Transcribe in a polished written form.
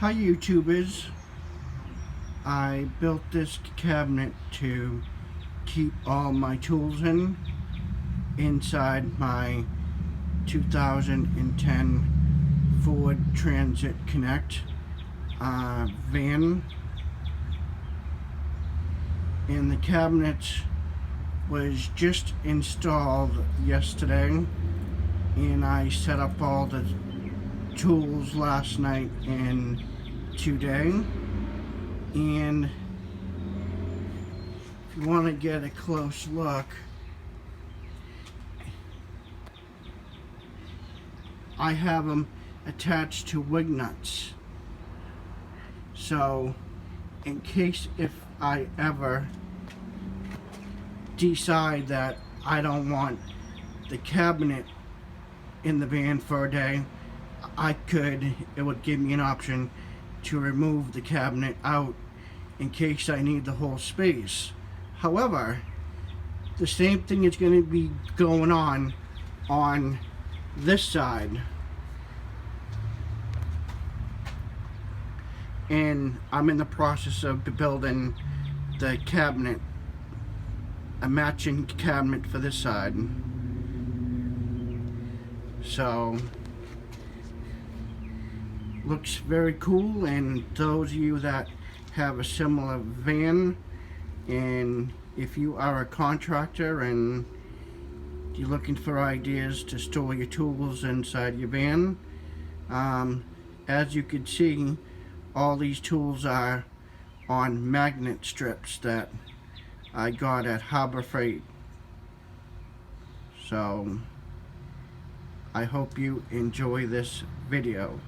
Hi YouTubers, I built this cabinet to keep all my tools inside my 2010 Ford Transit Connect van, and the cabinet was just installed yesterday, and I set up all the tools last night and today. And if you want to get a close look, I have them attached to wig nuts, so in case if I ever decide that I don't want the cabinet in the van for a day, it would give me an option to remove the cabinet out in case I need the whole space. However, the same thing is going to be going on this side, and I'm in the process of building the cabinet, a matching cabinet for this side. So looks very cool, and those of you that have a similar van, and if you are a contractor and you're looking for ideas to store your tools inside your van, as you can see, all these tools are on magnet strips that I got at Harbor Freight. So I hope you enjoy this video.